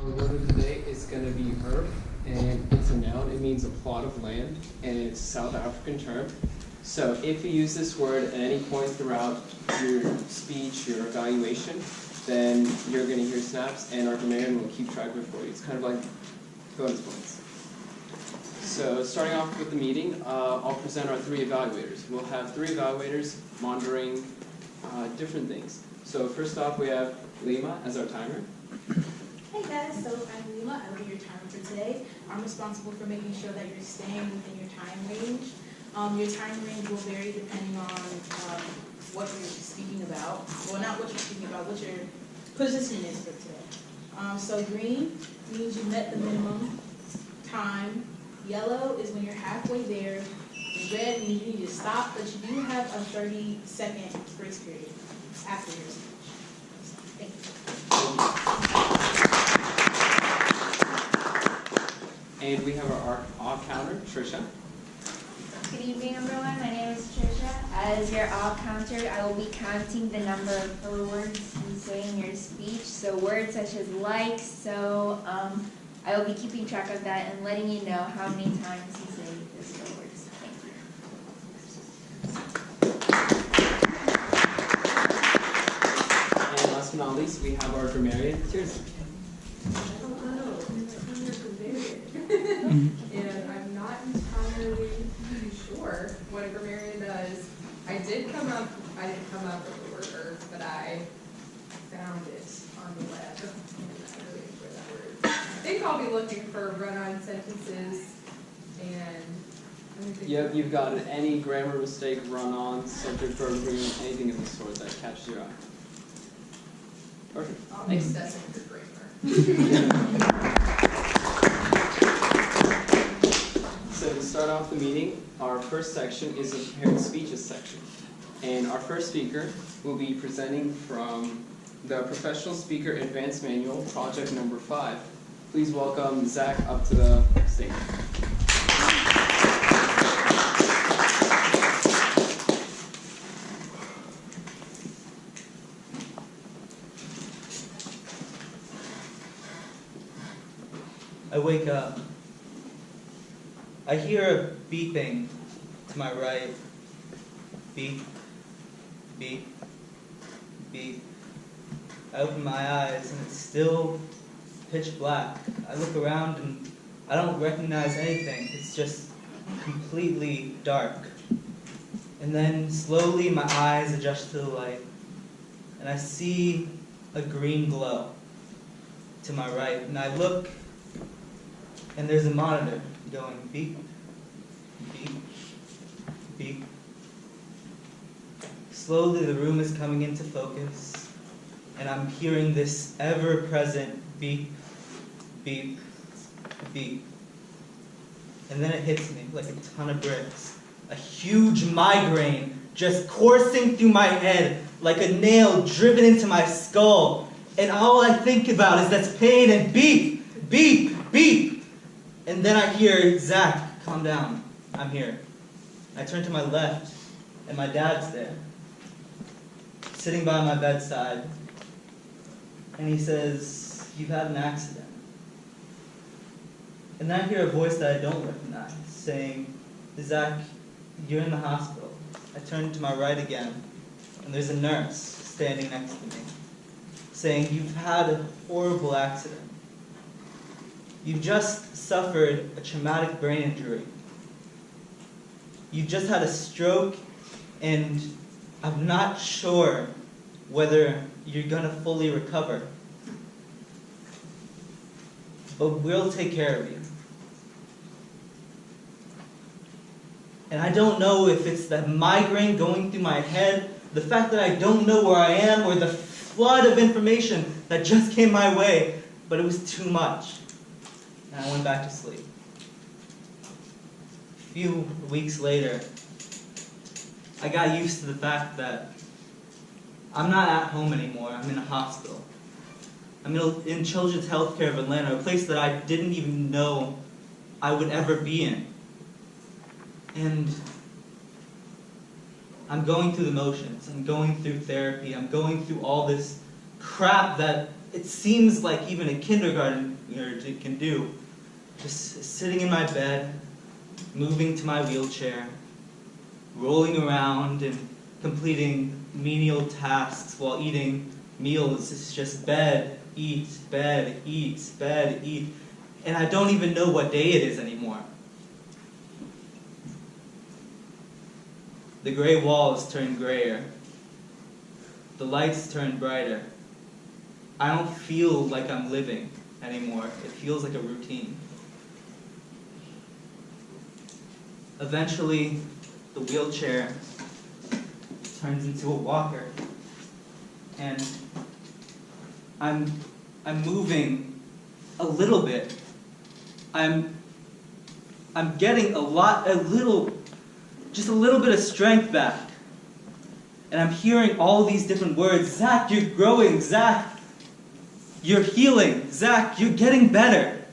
Our word of the day is going to be earth, and it's a noun. It means a plot of land, and it's a South African term. So if you use this word at any point throughout your speech, your evaluation, then you're going to hear snaps, and our grammarian will keep track of it for you. It's kind of like bonus points. So starting off with the meeting, I'll present our three evaluators. We'll have three evaluators monitoring different things. So first off, we have Lima as our timer. Hey guys, so I'm Lima. I'll be your timer for today. I'm responsible for making sure that you're staying within your time range. Your time range will vary depending on what you're speaking about. Well, not what you're speaking about, what your position is for today. So green means you met the minimum time. Yellow is when you're halfway there. And red means you need to stop, but you do have a 30-second grace period after your speech. Thank you. And we have our off counter, Trisha. Good evening, everyone. My name is Trisha. As your all counter, I will be counting the number of words you say in your speech. So words such as like, so, I will be keeping track of that and letting you know how many times you say those words. Thank you. And last but not least, we have our grammarian, Tate. Hello, I'm your grammarian. And I'm not entirely sure what a grammarian does. I didn't come up with the word earth, but I found it on the web. And I really enjoy that word. I think I'll be looking for run-on sentences and Yep, you've got any grammar mistake, run-on, subject, verb agreement, anything of the sort that catches your eye. Perfect. I'll be assessing your grammar. So to start off the meeting, our first section is the prepared speeches section. And our first speaker will be presenting from the Professional Speaker Advanced Manual, project number 5. Please welcome Zack up to the stage. I wake up. I hear a beeping to my right. Beep, beep, beep. I open my eyes and it's still pitch black. I look around and I don't recognize anything. It's just completely dark. And then slowly my eyes adjust to the light and I see a green glow to my right. And I look and there's a monitor going beep, beep, beep. Slowly the room is coming into focus, and I'm hearing this ever-present beep, beep, beep. And then it hits me like a ton of bricks. A huge migraine just coursing through my head like a nail driven into my skull. And all I think about is that's pain and beep, beep, beep. And then I hear, Zack, calm down. I'm here. I turn to my left, and my dad's there, sitting by my bedside. And he says, you've had an accident. And then I hear a voice that I don't recognize, saying, Zack, you're in the hospital. I turn to my right again, and there's a nurse standing next to me, saying, you've had a horrible accident. You've just suffered a traumatic brain injury. You've just had a stroke, and I'm not sure whether you're going to fully recover. But we'll take care of you. And I don't know if it's that migraine going through my head, the fact that I don't know where I am, or the flood of information that just came my way, but it was too much. And I went back to sleep. A few weeks later, I got used to the fact that I'm not at home anymore. I'm in a hospital. I'm in Children's Healthcare of Atlanta, a place that I didn't even know I would ever be in. And I'm going through the motions. I'm going through therapy. I'm going through all this crap that it seems like even a kindergartner can do. Just sitting in my bed, moving to my wheelchair, rolling around and completing menial tasks while eating meals. It's just bed, eat, bed, eat, bed, eat. And I don't even know what day it is anymore. The gray walls turn grayer. The lights turn brighter. I don't feel like I'm living anymore. It feels like a routine. Eventually, the wheelchair turns into a walker. And I'm moving a little bit. I'm getting just a little bit of strength back. And I'm hearing all these different words. Zack, you're growing. Zack, you're healing. Zack, you're getting better.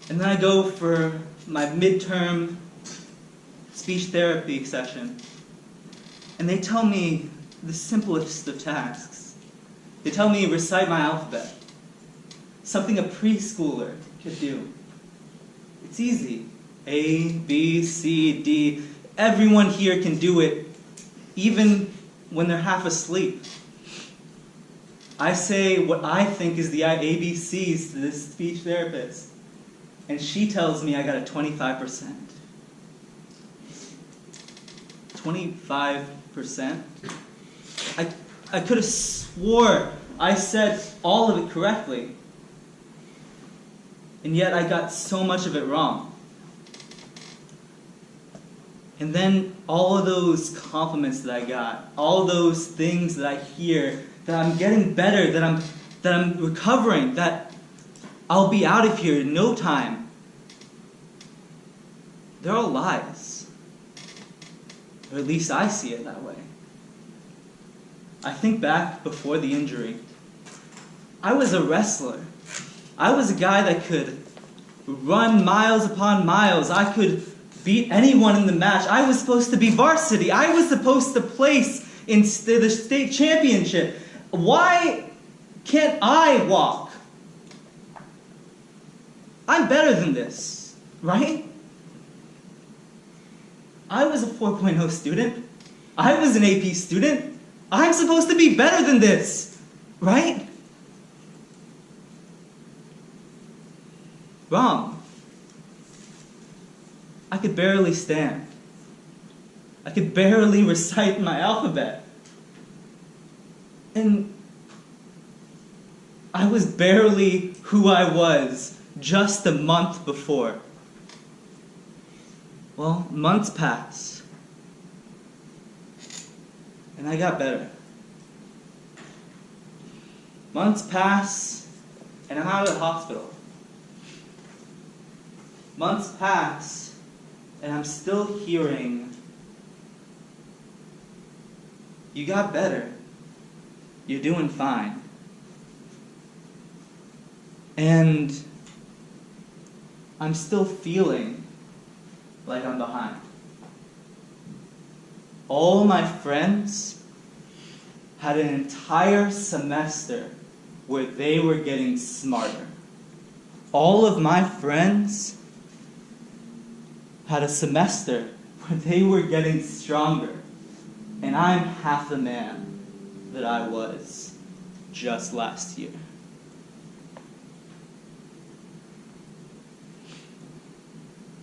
And then I go for my midterm speech therapy session. And they tell me the simplest of tasks. They tell me recite my alphabet. Something a preschooler could do. It's easy. A, B, C, D. Everyone here can do it, even when they're half asleep. I say what I think is the ABCs to this speech therapist, and she tells me I got a 25%. 25%? I could have swore I said all of it correctly, and yet I got so much of it wrong. And then all of those compliments that I got, all those things that I hear, that I'm getting better, that I'm recovering, that I'll be out of here in no time, they're all lies. Or at least I see it that way. I think back before the injury. I was a wrestler. I was a guy that could run miles upon miles. I could beat anyone in the match. I was supposed to be varsity. I was supposed to place in the state championship. Why can't I walk? I'm better than this, right? I was a 4.0 student. I was an AP student. I'm supposed to be better than this, right? Wrong. I could barely stand. I could barely recite my alphabet. And I was barely who I was just a month before. Well, months passed. And I got better. Months pass, and I'm out of the hospital. Months pass, and I'm still hearing, you got better. You're doing fine. And I'm still feeling like I'm behind. All my friends had an entire semester where they were getting smarter. All of my friends had a semester where they were getting stronger. And I'm half the man that I was just last year.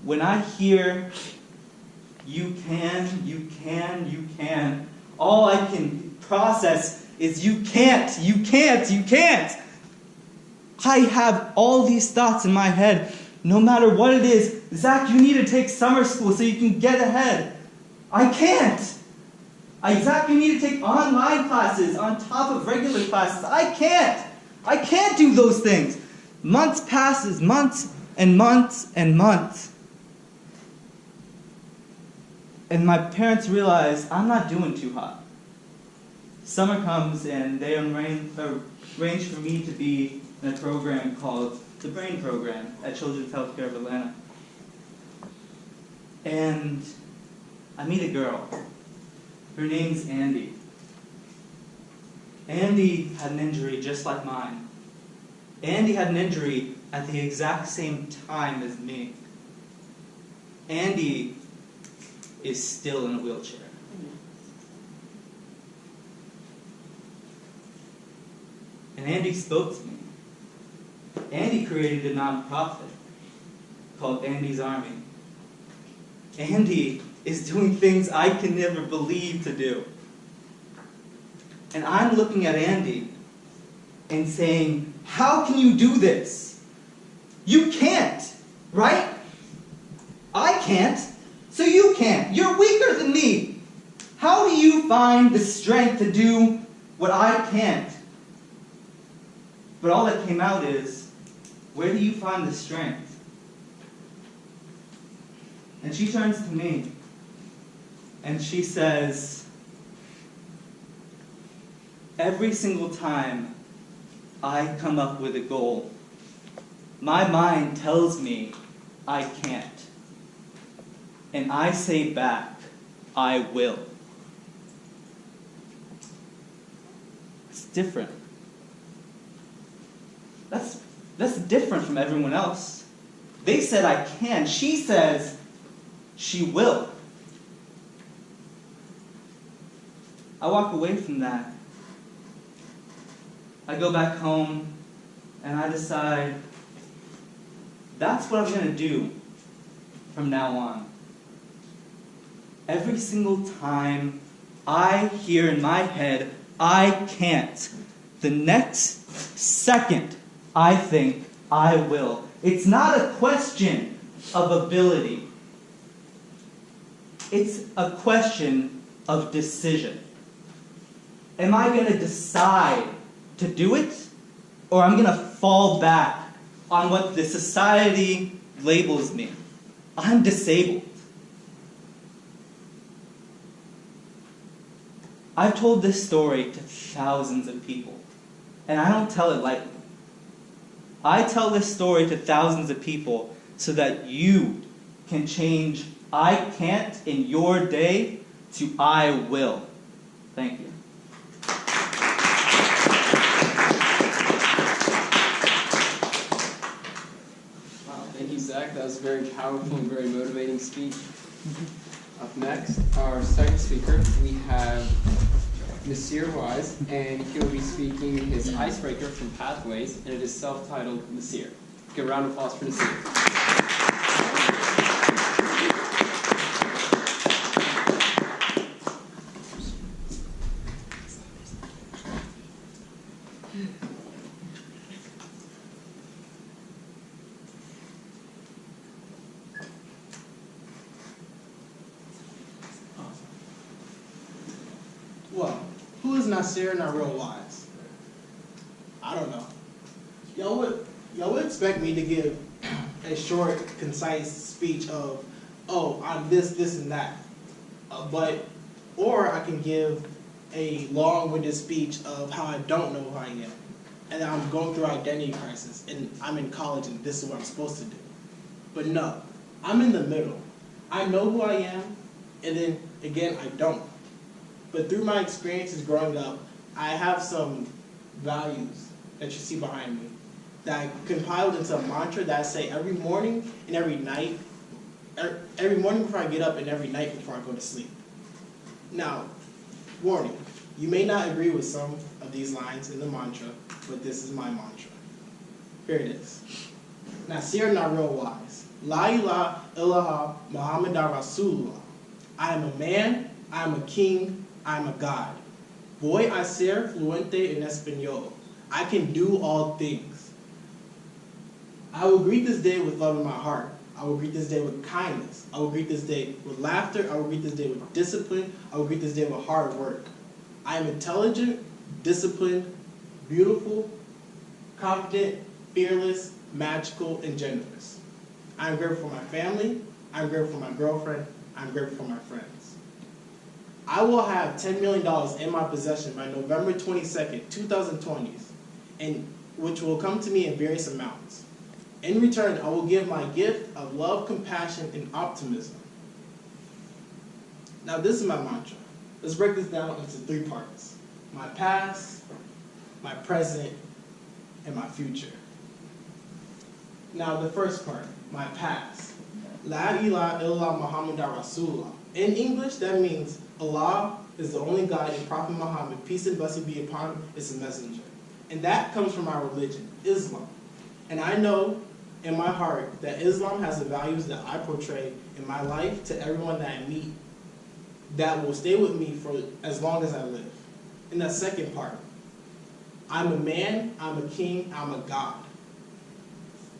When I hear, you can, all I can process is you can't. I have all these thoughts in my head, no matter what it is. Zack, you need to take summer school so you can get ahead. I can't. Zack, you need to take online classes on top of regular classes. I can't do those things. Months passes, months and months and months. And my parents realize I'm not doing too hot. Summer comes and they arrange for me to be in a program called the Brain Program at Children's Healthcare of Atlanta. And I meet a girl. Her name's Andy. Andy had an injury just like mine. Andy had an injury at the exact same time as me. Andy is still in a wheelchair. And Andy spoke to me. Andy created a nonprofit called Andy's Army. Andy is doing things I can never believe to do. And I'm looking at Andy and saying, how can you do this? You can't, right? I can't, so you can't. You're weaker than me. How do you find the strength to do what I can't? But all that came out is, where do you find the strength? And she turns to me and she says, every single time I come up with a goal, my mind tells me I can't. And I say back, I will. It's different. That's different from everyone else. They said I can. She says she will. I walk away from that. I go back home and I decide that's what I'm going to do from now on. Every single time I hear in my head, I can't, the next second I think I will. It's not a question of ability. It's a question of decision. Am I going to decide to do it, or I'm going to fall back on what the society labels me? I'm disabled. I've told this story to thousands of people, and I don't tell it lightly. I tell this story to thousands of people so that you can change I can't in your day to I will. Thank you. Wow, thank you, Zach. That was a very powerful and very motivating speech. Up next, our second speaker, we have Nasir Wise, and he will be speaking his icebreaker from Pathways, and it is self-titled Nasir. Give a round of applause for Nasir. Well, who is Nasir not real wise? I don't know. Y'all would expect me to give a short, concise speech of, oh, I'm this, and that. Or I can give a long-winded speech of how I don't know who I am. And I'm going through identity crisis, and I'm in college, and this is what I'm supposed to do. But no, I'm in the middle. I know who I am, and then, again, I don't. But through my experiences growing up, I have some values that you see behind me that I compiled into a mantra that I say every morning and every night, every morning before I get up and every night before I go to sleep. Now, warning, you may not agree with some of these lines in the mantra, but this is my mantra. Here it is. Nasir not real wise. La ilaha illallah Muhammadan Rasulullah. I am a man, I am a king, I am a god. Voy a ser fluente en español. I can do all things. I will greet this day with love in my heart. I will greet this day with kindness. I will greet this day with laughter. I will greet this day with discipline. I will greet this day with hard work. I am intelligent, disciplined, beautiful, confident, fearless, magical, and generous. I am grateful for my family. I am grateful for my girlfriend. I am grateful for my friends. I will have $10 million in my possession by November 22nd, 2020, and which will come to me in various amounts. In return, I will give my gift of love, compassion, and optimism. Now, this is my mantra. Let's break this down into 3 parts. my past, my present, and my future. Now the first part, my past. La ilaha illallah Muhammadur Rasulullah. In English, that means Allah is the only God and Prophet Muhammad, peace and blessing be upon him, is a messenger. And that comes from our religion, Islam. And I know in my heart that Islam has the values that I portray in my life to everyone that I meet that will stay with me for as long as I live. In that second part, I'm a man, I'm a king, I'm a God.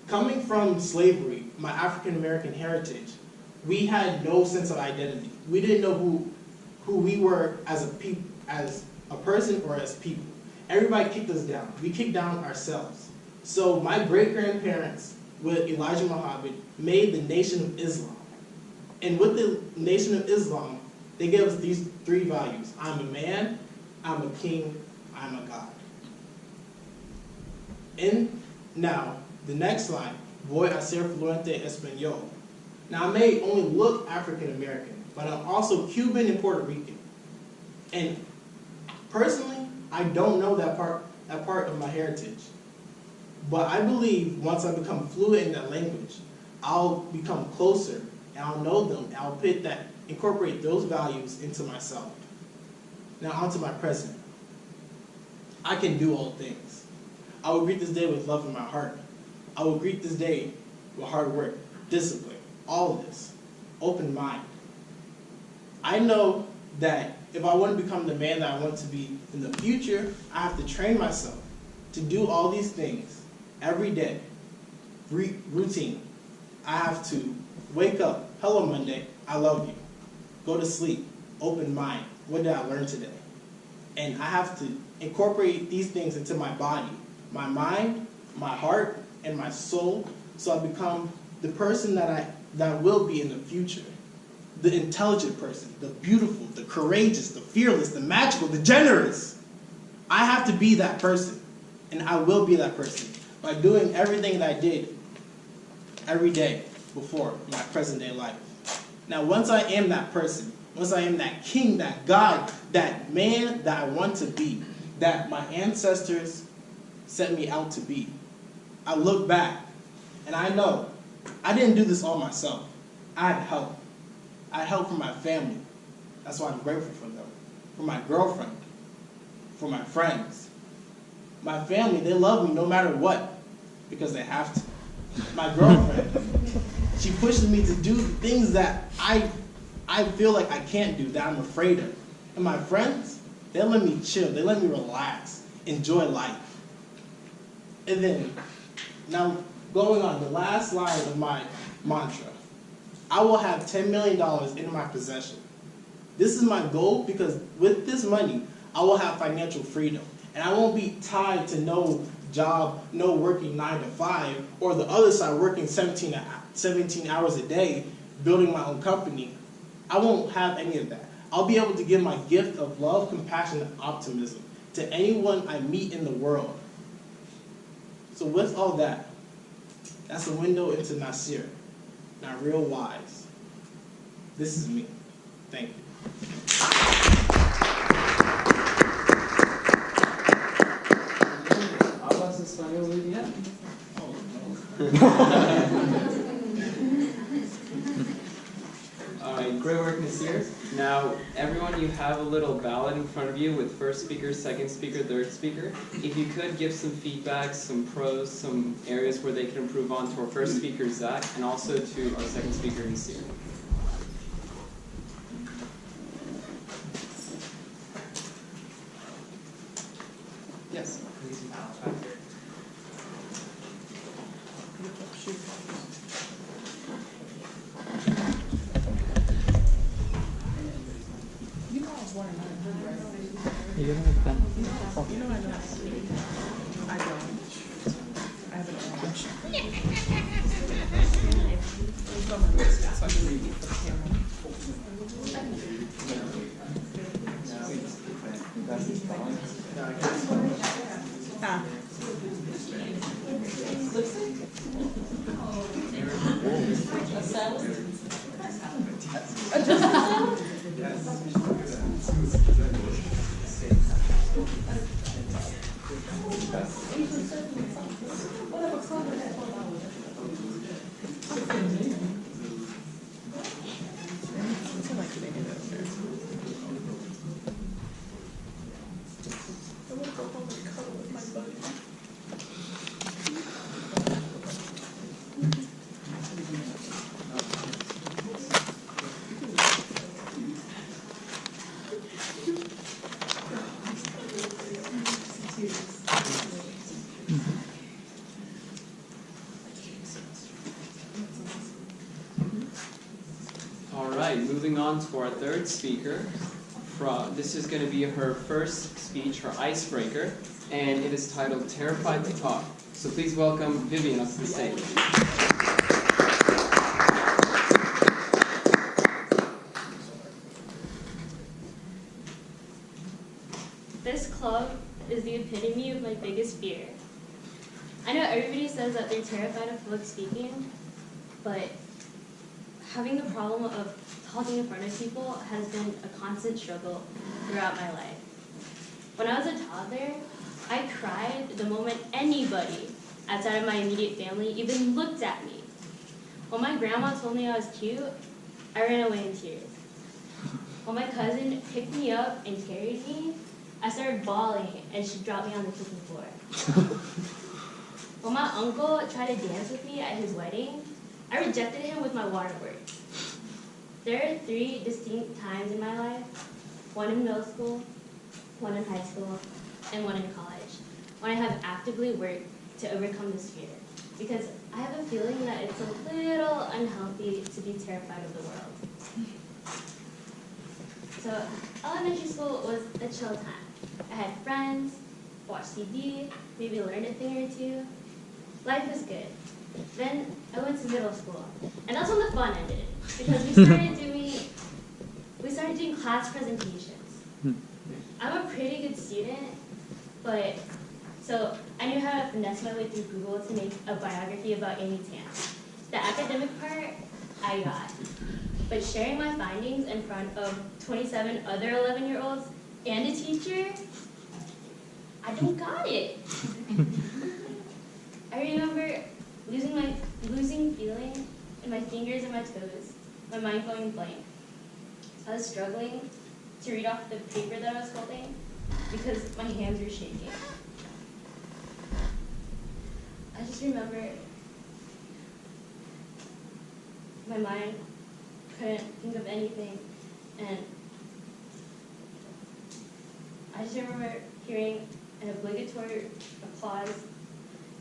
Coming from slavery, my African American heritage, we had no sense of identity. We didn't know who we were as a person or as people. Everybody kicked us down. We kicked down ourselves. So my great-grandparents, with Elijah Muhammad, made the Nation of Islam. And with the Nation of Islam, they gave us these three values. I'm a man, I'm a king, I'm a God. And now, the next line, voy a ser fluente español. Now, I may only look African American, but I'm also Cuban and Puerto Rican. And personally, I don't know that part of my heritage. But I believe once I become fluent in that language, I'll become closer, and I'll know them, and I'll incorporate those values into myself. Now, on to my present. I can do all things. I will greet this day with love in my heart. I will greet this day with hard work, discipline, all of this, open mind. I know that if I want to become the man that I want to be in the future, I have to train myself to do all these things every day. Routine. I have to wake up, hello Monday, I love you. Go to sleep, open mind, what did I learn today? And I have to incorporate these things into my body, my mind, my heart, and my soul, so I become the person that I will be in the future. The intelligent person, the beautiful, the courageous, the fearless, the magical, the generous. I have to be that person, and I will be that person by doing everything that I did every day before my present day life. Now, once I am that person, once I am that king, that God, that man that I want to be, that my ancestors set me out to be, I look back and I know I didn't do this all myself. I had help. I had help from my family. That's why I'm grateful for them. For my girlfriend. For my friends. My family, they love me no matter what, because they have to. My girlfriend, she pushes me to do things that I feel like I can't do, that I'm afraid of. And my friends, they let me chill. They let me relax, enjoy life. And then, now going on, the last line of my mantra. I will have $10 million in my possession. This is my goal because with this money, I will have financial freedom. And I won't be tied to no job, no working 9 to 5, or the other side working 17 hours a day, building my own company. I won't have any of that. I'll be able to give my gift of love, compassion, and optimism to anyone I meet in the world. So with all that, that's a window into Nasir. Not real wise. This is me. Thank you. ¿Hablas español muy bien? All right, great work, Nasir. Now, everyone, you have a little ballot in front of you with first speaker, second speaker, third speaker. If you could give some feedback, some pros, some areas where they can improve on to our first speaker, Zack, and also to our second speaker, Nasir. Yes, please. You don't have pen. You know I know how to speak. I don't. I have an orange. It's on my wrist, so I can read it for the camera. Ah. A salad? A salad? moving on to our third speaker. This is going to be her first speech, her icebreaker, and it is titled Terrified to Talk. So please welcome Vivyen up to the stage. This club is the epitome of my biggest fear. I know everybody says that they're terrified of public speaking, but having the problem of talking in front of people has been a constant struggle throughout my life. When I was a toddler, I cried the moment anybody outside of my immediate family even looked at me. When my grandma told me I was cute, I ran away in tears. When my cousin picked me up and carried me, I started bawling and she dropped me on the kitchen floor. When my uncle tried to dance with me at his wedding, I rejected him with my waterworks. There are 3 distinct times in my life, one in middle school, one in high school, and one in college, when I have actively worked to overcome this fear. Because I have a feeling that it's a little unhealthy to be terrified of the world. So elementary school was a chill time. I had friends, watched TV, maybe learned a thing or 2. Life was good. Then I went to middle school, and that's when the fun ended, because we started doing class presentations. I'm a pretty good student, but so I knew how to finesse my way through Google to make a biography about Amy Tan. The academic part, I got. But sharing my findings in front of 27 other 11-year-olds and a teacher, I don't got it. I remember losing feeling in my fingers and my toes, my mind going blank. I was struggling to read off the paper that I was holding because my hands were shaking. I just remember my mind couldn't think of anything, and I just remember hearing an obligatory applause.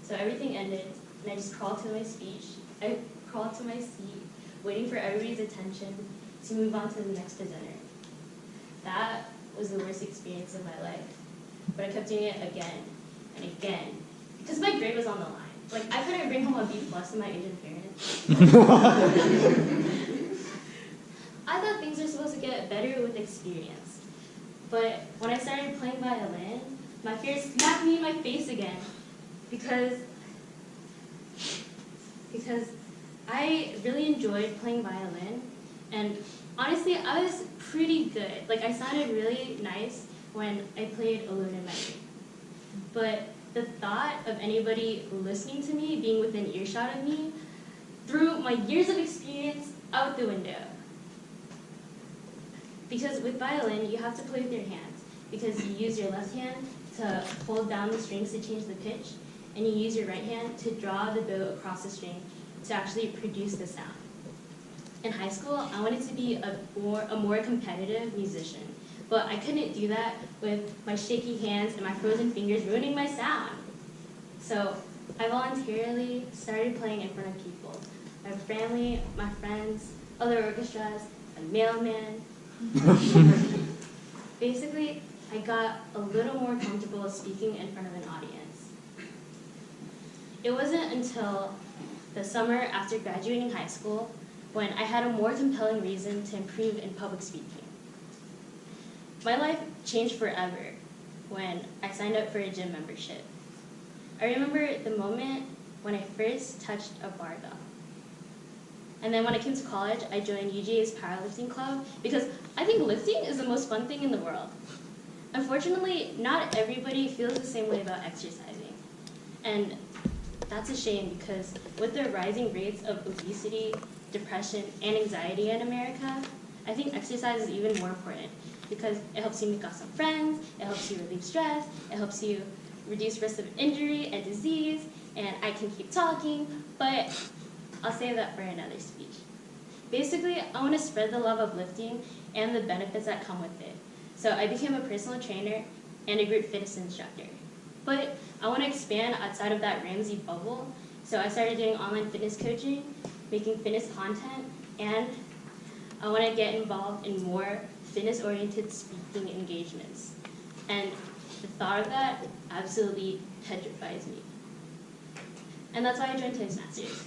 So everything ended, and I just crawled to my speech. I crawled to my seat, waiting for everybody's attention to move on to the next presenter. That was the worst experience of my life, but I kept doing it again and again, because my grade was on the line. Like, I couldn't bring home a B+ to my Asian parents. I thought things were supposed to get better with experience, but when I started playing violin, my fear smacked me in my face again. Because I really enjoyed playing violin, and honestly, I was pretty good. Like, I sounded really nice when I played alone in my room. But the thought of anybody listening to me, being within earshot of me, threw my years of experience out the window. Because with violin, you have to play with your hands, because you use your left hand to hold down the strings to change the pitch, and you use your right hand to draw the bow across the string to actually produce the sound. In high school, I wanted to be a more competitive musician, but I couldn't do that with my shaky hands and my frozen fingers ruining my sound. So I voluntarily started playing in front of people. My family, my friends, other orchestras, a mailman. Basically, I got a little more comfortable speaking in front of an audience. It wasn't until the summer after graduating high school when I had a more compelling reason to improve in public speaking. My life changed forever when I signed up for a gym membership. I remember the moment when I first touched a barbell. And then when I came to college, I joined UGA's powerlifting club because I think lifting is the most fun thing in the world. Unfortunately, not everybody feels the same way about exercising. And that's a shame because with the rising rates of obesity, depression, and anxiety in America, I think exercise is even more important because it helps you make awesome friends, it helps you relieve stress, it helps you reduce risk of injury and disease, and I can keep talking, but I'll save that for another speech. Basically, I want to spread the love of lifting and the benefits that come with it. So I became a personal trainer and a group fitness instructor. But I want to expand outside of that Ramsey bubble, so I started doing online fitness coaching, making fitness content, and I want to get involved in more fitness-oriented speaking engagements. And the thought of that absolutely petrifies me. And that's why I joined Toastmasters.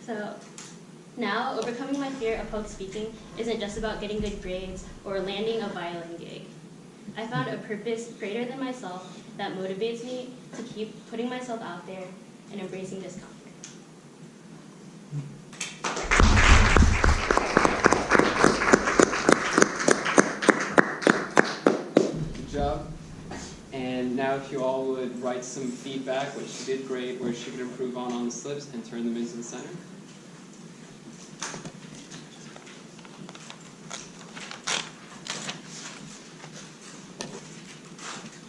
So now, overcoming my fear of public speaking isn't just about getting good grades or landing a violin gig. I found a purpose greater than myself that motivates me to keep putting myself out there and embracing discomfort. Good job. And now if you all would write some feedback, what she did great, where she could improve on the slips, and turn them into the center.